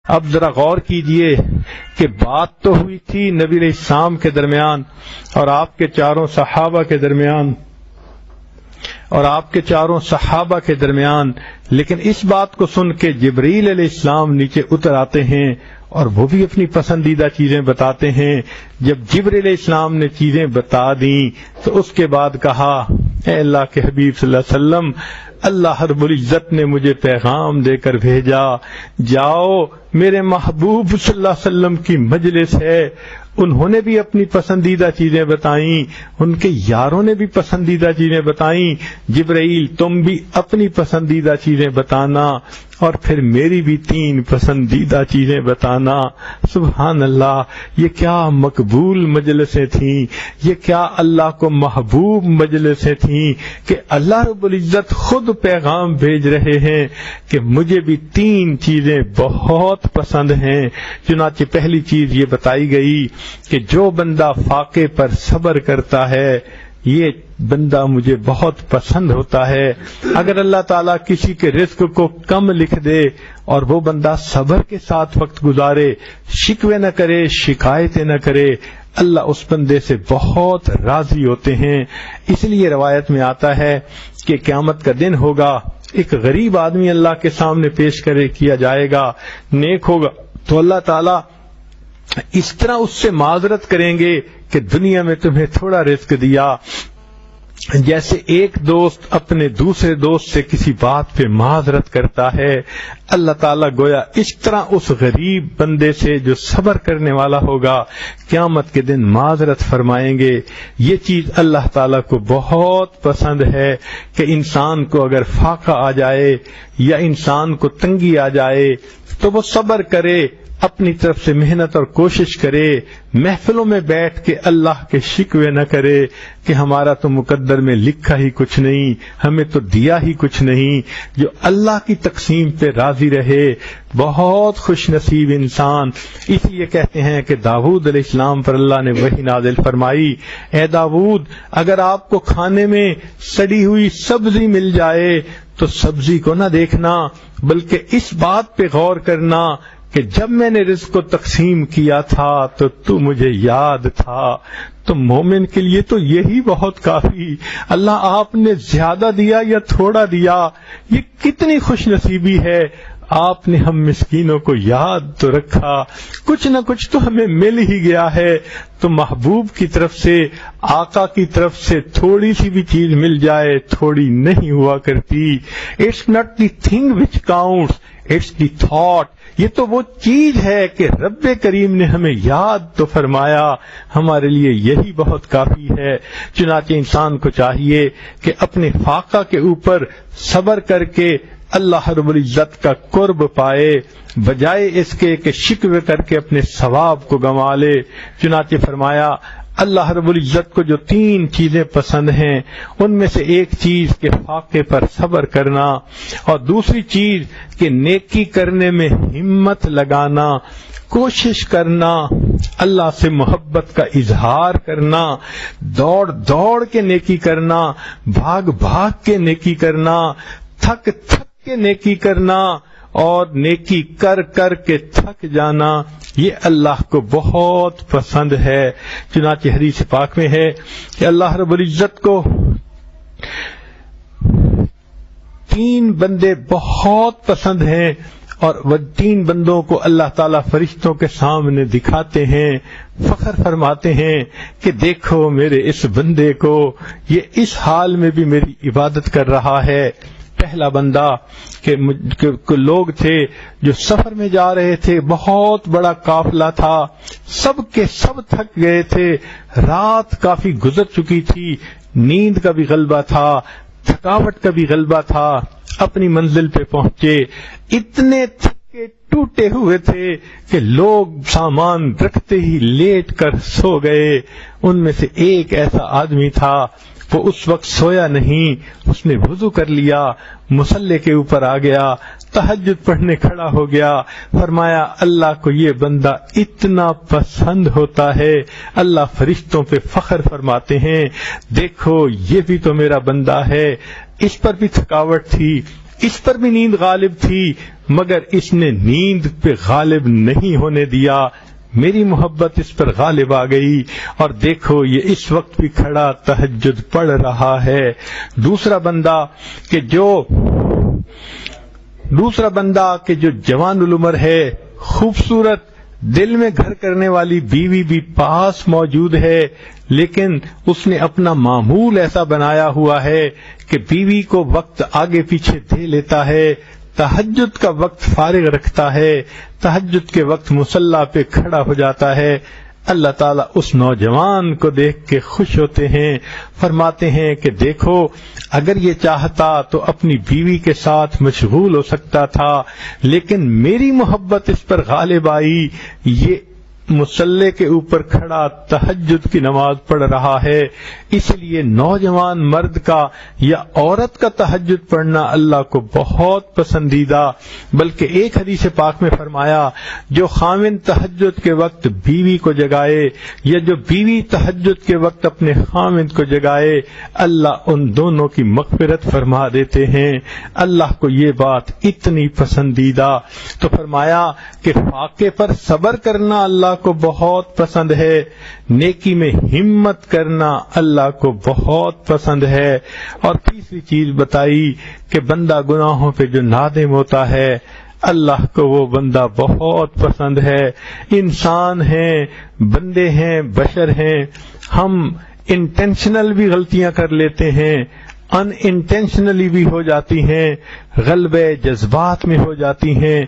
اب ذرا غور کیجئے کہ بات تو ہوئی تھی نبی علیہ السلام کے درمیان اور آپ کے چاروں صحابہ کے درمیان، لیکن اس بات کو سن کے جبریل علیہ السلام نیچے اتر آتے ہیں اور وہ بھی اپنی پسندیدہ چیزیں بتاتے ہیں۔ جب جبریل علیہ السلام نے چیزیں بتا دیں تو اس کے بعد کہا، اے اللہ کے حبیب صلی اللہ علیہ وسلم، اللہ رب العزت نے مجھے پیغام دے کر بھیجا، جاؤ میرے محبوب صلی اللہ علیہ وسلم کی مجلس ہے، انہوں نے بھی اپنی پسندیدہ چیزیں بتائیں، ان کے یاروں نے بھی پسندیدہ چیزیں بتائیں، جبرائیل تم بھی اپنی پسندیدہ چیزیں بتانا اور پھر میری بھی 3 پسندیدہ چیزیں بتانا۔ سبحان اللہ، یہ کیا مقبول مجلسیں تھیں، یہ کیا اللہ کو محبوب مجلسیں تھیں کہ اللہ رب العزت خود پیغام بھیج رہے ہیں کہ مجھے بھی 3 چیزیں بہت پسند ہیں۔ چنانچہ پہلی چیز یہ بتائی گئی کہ جو بندہ فاقے پر صبر کرتا ہے یہ بندہ مجھے بہت پسند ہوتا ہے۔ اگر اللہ تعالیٰ کسی کے رزق کو کم لکھ دے اور وہ بندہ صبر کے ساتھ وقت گزارے، شکوے نہ کرے، شکایتیں نہ کرے، اللہ اس بندے سے بہت راضی ہوتے ہیں۔ اس لیے روایت میں آتا ہے کہ قیامت کا دن ہوگا، ایک غریب آدمی اللہ کے سامنے پیش کیا جائے گا، نیک ہوگا تو اللہ تعالیٰ اس طرح اس سے معذرت کریں گے کہ دنیا میں تمہیں تھوڑا رزق دیا، جیسے ایک دوست اپنے دوسرے دوست سے کسی بات پہ معذرت کرتا ہے۔ اللہ تعالیٰ گویا اس طرح اس غریب بندے سے جو صبر کرنے والا ہوگا قیامت کے دن معذرت فرمائیں گے۔ یہ چیز اللہ تعالیٰ کو بہت پسند ہے کہ انسان کو اگر فاقہ آ جائے یا انسان کو تنگی آ جائے تو وہ صبر کرے، اپنی طرف سے محنت اور کوشش کرے، محفلوں میں بیٹھ کے اللہ کے شکوے نہ کرے کہ ہمارا تو مقدر میں لکھا ہی کچھ نہیں، ہمیں تو دیا ہی کچھ نہیں۔ جو اللہ کی تقسیم پہ راضی رہے بہت خوش نصیب انسان۔ اس لیے کہتے ہیں کہ داؤد علیہ السلام پر اللہ نے وحی نازل فرمائی، اے داؤد اگر آپ کو کھانے میں سڑی ہوئی سبزی مل جائے تو سبزی کو نہ دیکھنا بلکہ اس بات پہ غور کرنا کہ جب میں نے رزق کو تقسیم کیا تھا تو مجھے یاد تھا۔ تو مومن کے لیے تو یہی بہت کافی، اللہ آپ نے زیادہ دیا یا تھوڑا دیا، یہ کتنی خوش نصیبی ہے، آپ نے ہم مسکینوں کو یاد تو رکھا، کچھ نہ کچھ تو ہمیں مل ہی گیا ہے۔ تو محبوب کی طرف سے، آقا کی طرف سے تھوڑی سی بھی چیز مل جائے تھوڑی نہیں ہوا کرتی۔ It's not the thing which counts, it's the thought. یہ تو وہ چیز ہے کہ رب کریم نے ہمیں یاد تو فرمایا، ہمارے لیے یہی بہت کافی ہے۔ چنانچہ انسان کو چاہیے کہ اپنے فاقہ کے اوپر صبر کر کے اللہ رب العزت کا قرب پائے، بجائے اس کے کہ شکوے کر کے اپنے ثواب کو گنوا لے۔ چنانچہ فرمایا اللہ رب العزت کو جو 3 چیزیں پسند ہیں ان میں سے ایک چیز کہ فاقے پر صبر کرنا، اور دوسری چیز کہ نیکی کرنے میں ہمت لگانا، کوشش کرنا، اللہ سے محبت کا اظہار کرنا، دوڑ دوڑ کے نیکی کرنا، بھاگ بھاگ کے نیکی کرنا، تھک تھک کے نیکی کرنا، اور نیکی کر کر کے تھک جانا، یہ اللہ کو بہت پسند ہے۔ چنانچہ حدیث پاک میں ہے کہ اللہ رب العزت کو 3 بندے بہت پسند ہیں، اور وہ 3 بندوں کو اللہ تعالیٰ فرشتوں کے سامنے دکھاتے ہیں، فخر فرماتے ہیں کہ دیکھو میرے اس بندے کو، یہ اس حال میں بھی میری عبادت کر رہا ہے۔ پہلا بندہ کہ لوگ تھے جو سفر میں جا رہے تھے، بہت بڑا قافلہ تھا، سب کے سب تھک گئے تھے، رات کافی گزر چکی تھی، نیند کا بھی غلبہ تھا، تھکاوٹ کا بھی غلبہ تھا، اپنی منزل پہ پہنچے، اتنے تھکے ٹوٹے ہوئے تھے کہ لوگ سامان رکھتے ہی لیٹ کر سو گئے۔ ان میں سے ایک ایسا آدمی تھا، وہ اس وقت سویا نہیں، اس نے وضو کر لیا، مصلی کے اوپر آ گیا، تہجد پڑھنے کھڑا ہو گیا، فرمایا اللہ کو یہ بندہ اتنا پسند ہوتا ہے، اللہ فرشتوں پہ فخر فرماتے ہیں دیکھو یہ بھی تو میرا بندہ ہے، اس پر بھی تھکاوٹ تھی، اس پر بھی نیند غالب تھی، مگر اس نے نیند پہ غالب نہیں ہونے دیا، میری محبت اس پر غالب آ گئی، اور دیکھو یہ اس وقت بھی کھڑا تہجد پڑھ رہا ہے۔ دوسرا بندہ کہ جو جوان العمر ہے، خوبصورت، دل میں گھر کرنے والی بیوی بھی پاس موجود ہے، لیکن اس نے اپنا معمول ایسا بنایا ہوا ہے کہ بیوی کو وقت آگے پیچھے دے لیتا ہے، تہجد کا وقت فارغ رکھتا ہے، تہجد کے وقت مصلی پہ کھڑا ہو جاتا ہے۔ اللہ تعالیٰ اس نوجوان کو دیکھ کے خوش ہوتے ہیں، فرماتے ہیں کہ دیکھو اگر یہ چاہتا تو اپنی بیوی کے ساتھ مشغول ہو سکتا تھا، لیکن میری محبت اس پر غالب آئی، یہ مصلی کے اوپر کھڑا تہجد کی نماز پڑھ رہا ہے۔ اس لیے نوجوان مرد کا یا عورت کا تہجد پڑھنا اللہ کو بہت پسندیدہ، بلکہ ایک حدیث پاک میں فرمایا جو خاوند تہجد کے وقت بیوی کو جگائے یا جو بیوی تہجد کے وقت اپنے خاوند کو جگائے، اللہ ان دونوں کی مغفرت فرما دیتے ہیں۔ اللہ کو یہ بات اتنی پسندیدہ، تو فرمایا کہ فاقے پر صبر کرنا اللہ کو بہت پسند ہے، نیکی میں ہمت کرنا اللہ کو بہت پسند ہے، اور تیسری چیز بتائی کہ بندہ گناہوں پہ جو نادم ہوتا ہے اللہ کو وہ بندہ بہت پسند ہے۔ انسان ہیں، بندے ہیں، بشر ہیں، ہم انٹینشنل بھی غلطیاں کر لیتے ہیں، ان انٹینشنلی بھی ہو جاتی ہیں، غلبے جذبات میں ہو جاتی ہیں۔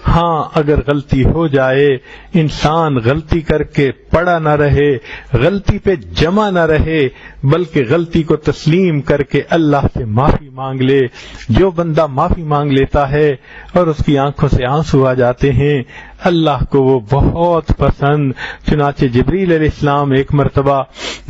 ہاں اگر غلطی ہو جائے، انسان غلطی کر کے پڑا نہ رہے، غلطی پہ جمع نہ رہے، بلکہ غلطی کو تسلیم کر کے اللہ سے معافی مانگ لے۔ جو بندہ معافی مانگ لیتا ہے اور اس کی آنکھوں سے آنسو آ جاتے ہیں، اللہ کو وہ بہت پسند۔ چنانچہ جبریل علیہ السلام ایک مرتبہ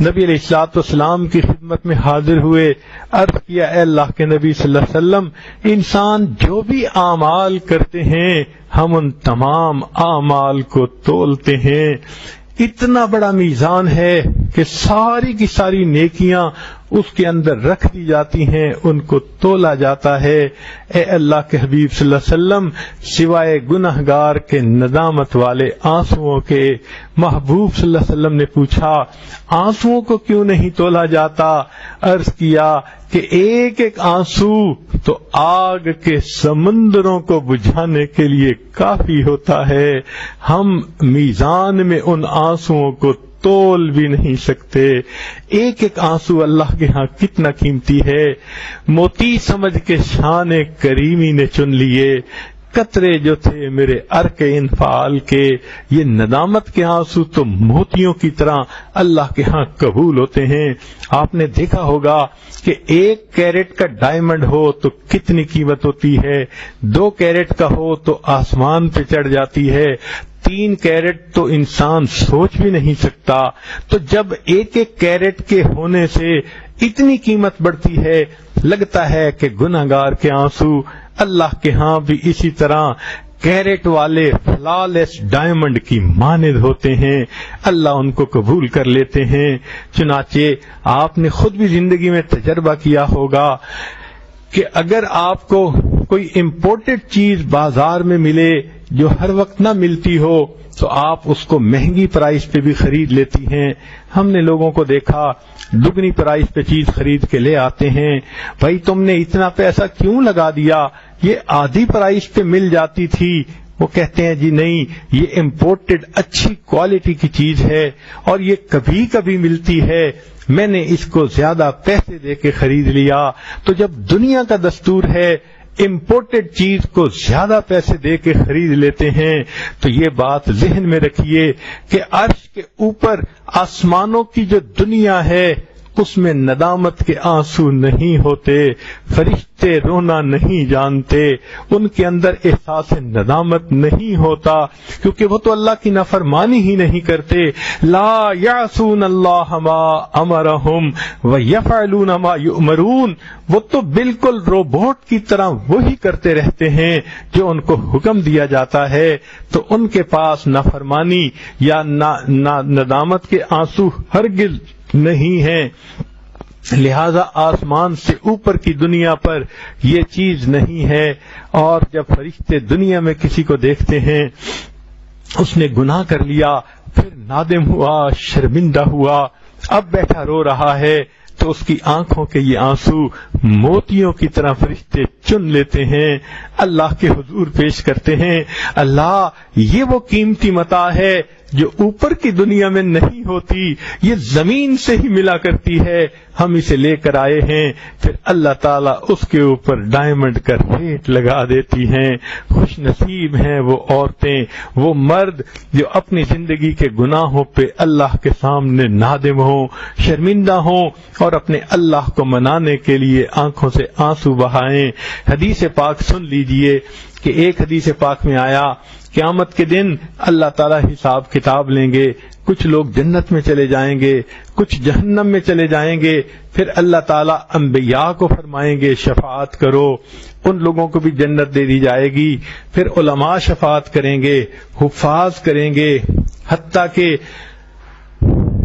نبی علیہ الصلوۃ والسلام کی خدمت میں حاضر ہوئے، عرض کیا اے اللہ کے نبی صلی اللہ علیہ وسلم، انسان جو بھی اعمال کرتے ہیں ہم ان تمام اعمال کو تولتے ہیں، اتنا بڑا میزان ہے کہ ساری کی ساری نیکیاں اس کے اندر رکھ دی جاتی ہیں، ان کو تولا جاتا ہے۔ اے اللہ کے حبیب صلی اللہ علیہ وسلم، سوائے گنہگار کے ندامت والے آنسوؤں کے، محبوب صلی اللہ علیہ وسلم نے پوچھا آنسوؤں کو کیوں نہیں تولا جاتا؟ عرض کیا کہ ایک ایک آنسو تو آگ کے سمندروں کو بجھانے کے لیے کافی ہوتا ہے، ہم میزان میں ان آنسوؤں کو تول بھی نہیں سکتے۔ ایک ایک آنسو اللہ کے ہاں کتنا قیمتی ہے، موتی سمجھ کے شان کریمی نے چن لیے، قطرے جو تھے میرے عرق انفعال کے، یہ ندامت کے آنسو تو موتیوں کی طرح اللہ کے ہاں قبول ہوتے ہیں۔ آپ نے دیکھا ہوگا کہ 1 کیرٹ کا ڈائمنڈ ہو تو کتنی قیمت ہوتی ہے، 2 کیرٹ کا ہو تو آسمان پہ چڑھ جاتی ہے، 3 کیرٹ تو انسان سوچ بھی نہیں سکتا۔ تو جب 1 کیرٹ کے ہونے سے اتنی قیمت بڑھتی ہے، لگتا ہے کہ گنہگار کے آنسو اللہ کے ہاں بھی اسی طرح کیرٹ والے فلالیس ڈائمنڈ کی مانند ہوتے ہیں، اللہ ان کو قبول کر لیتے ہیں۔ چنانچہ آپ نے خود بھی زندگی میں تجربہ کیا ہوگا کہ اگر آپ کو کوئی امپورٹڈ چیز بازار میں ملے جو ہر وقت نہ ملتی ہو تو آپ اس کو مہنگی پرائس پہ بھی خرید لیتی ہیں۔ ہم نے لوگوں کو دیکھا دگنی پرائس پہ چیز خرید کے لے آتے ہیں، بھائی تم نے اتنا پیسہ کیوں لگا دیا، یہ آدھی پرائس پہ مل جاتی تھی۔ وہ کہتے ہیں جی نہیں، یہ امپورٹڈ اچھی کوالٹی کی چیز ہے اور یہ کبھی کبھی ملتی ہے، میں نے اس کو زیادہ پیسے دے کے خرید لیا۔ تو جب دنیا کا دستور ہے امپورٹڈ چیز کو زیادہ پیسے دے کے خرید لیتے ہیں، تو یہ بات ذہن میں رکھیے کہ عرش کے اوپر آسمانوں کی جو دنیا ہے اس میں ندامت کے آنسو نہیں ہوتے، فرشتے رونا نہیں جانتے، ان کے اندر احساس ندامت نہیں ہوتا، کیونکہ وہ تو اللہ کی نافرمانی ہی نہیں کرتے۔ لا یعصون اللہ ما امرہم ویفعلون ما یؤمرون، وہ تو بالکل روبوٹ کی طرح وہی کرتے رہتے ہیں جو ان کو حکم دیا جاتا ہے، تو ان کے پاس نافرمانی یا ندامت کے آنسو ہرگز نہیں ہیں۔ لہذا آسمان سے اوپر کی دنیا پر یہ چیز نہیں ہے. اور جب فرشتے دنیا میں کسی کو دیکھتے ہیں اس نے گناہ کر لیا، پھر نادم ہوا، شرمندہ ہوا، اب بیٹھا رو رہا ہے، تو اس کی آنکھوں کے یہ آنسو موتیوں کی طرح فرشتے چن لیتے ہیں، اللہ کے حضور پیش کرتے ہیں. اللہ، یہ وہ قیمتی متاع ہے جو اوپر کی دنیا میں نہیں ہوتی، یہ زمین سے ہی ملا کرتی ہے، ہم اسے لے کر آئے ہیں. پھر اللہ تعالیٰ اس کے اوپر ڈائمنڈ کا ریٹ لگا دیتی ہیں. خوش نصیب ہیں وہ عورتیں، وہ مرد جو اپنی زندگی کے گناہوں پہ اللہ کے سامنے نادم ہوں، شرمندہ ہوں، اور اپنے اللہ کو منانے کے لیے آنکھوں سے آنسو بہائیں. حدیث پاک سن لیجئے کہ ایک حدیث پاک میں آیا قیامت کے دن اللہ تعالیٰ حساب کتاب لیں گے، کچھ لوگ جنت میں چلے جائیں گے، کچھ جہنم میں چلے جائیں گے. پھر اللہ تعالیٰ انبیاء کو فرمائیں گے شفاعت کرو، ان لوگوں کو بھی جنت دے دی جائے گی. پھر علماء شفاعت کریں گے، حفاظ کریں گے، حتیٰ کہ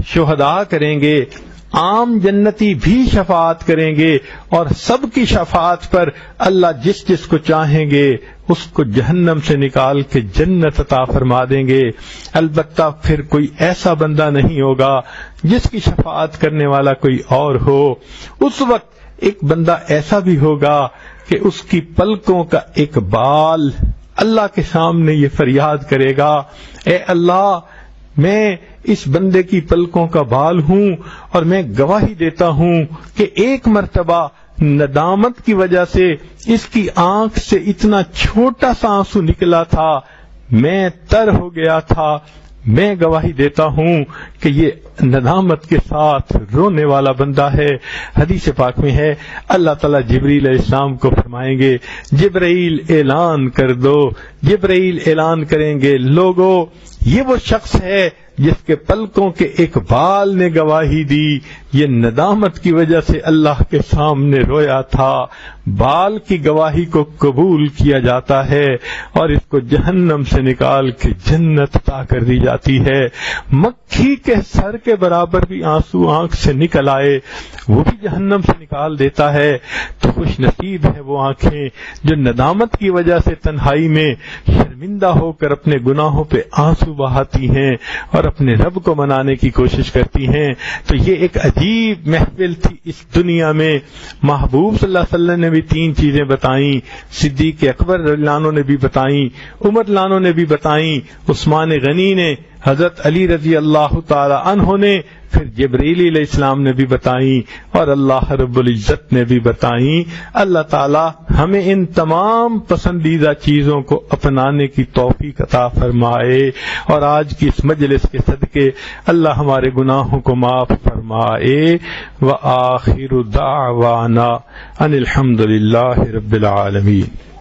شہداء کریں گے، عام جنتی بھی شفاعت کریں گے، اور سب کی شفاعت پر اللہ جس جس کو چاہیں گے اس کو جہنم سے نکال کے جنت عطا فرما دیں گے. البتہ پھر کوئی ایسا بندہ نہیں ہوگا جس کی شفاعت کرنے والا کوئی اور ہو. اس وقت ایک بندہ ایسا بھی ہوگا کہ اس کی پلکوں کا ایک بال اللہ کے سامنے یہ فریاد کرے گا، اے اللہ، میں اس بندے کی پلکوں کا بال ہوں اور میں گواہی دیتا ہوں کہ ایک مرتبہ ندامت کی وجہ سے اس کی آنکھ سے اتنا چھوٹا سا آنسو نکلا تھا، میں تر ہو گیا تھا. میں گواہی دیتا ہوں کہ یہ ندامت کے ساتھ رونے والا بندہ ہے. حدیث پاک میں ہے اللہ تعالیٰ جبریل علیہ السلام کو فرمائیں گے جبرائیل اعلان کر دو. جبرائیل اعلان کریں گے لوگو یہ وہ شخص ہے جس کے پلکوں کے ایک بال نے گواہی دی، یہ ندامت کی وجہ سے اللہ کے سامنے رویا تھا. بال کی گواہی کو قبول کیا جاتا ہے اور اس کو جہنم سے نکال کے جنت عطا کر دی جاتی ہے. مکھی کے سر کے برابر بھی آنسو آنکھ سے نکل آئے وہ بھی جہنم سے نکال دیتا ہے. تو خوش نصیب ہے وہ آنکھیں جو ندامت کی وجہ سے تنہائی میں شرمندہ ہو کر اپنے گناہوں پہ آنسو بہاتی ہیں اور اپنے رب کو منانے کی کوشش کرتی ہیں. تو یہ ایک عجیب محفل تھی اس دنیا میں. محبوب صلی اللہ علیہ وسلم نے بھی 3 چیزیں بتائیں، صدیق اکبر رضی اللہ عنہ نے بھی بتائیں، عمر رضی اللہ عنہ نے بھی بتائیں، عثمان غنی نے، حضرت علی رضی اللہ تعالی عنہ نے، پھر جبرائیل علیہ السلام نے بھی بتائیں اور اللہ رب العزت نے بھی بتائیں. اللہ تعالی ہمیں ان تمام پسندیدہ چیزوں کو اپنانے کی توفیق عطا فرمائے، اور آج کی اس مجلس کے صدقے اللہ ہمارے گناہوں کو معاف فرمائے. وآخر دعوانا ان الحمد للہ رب العالمین.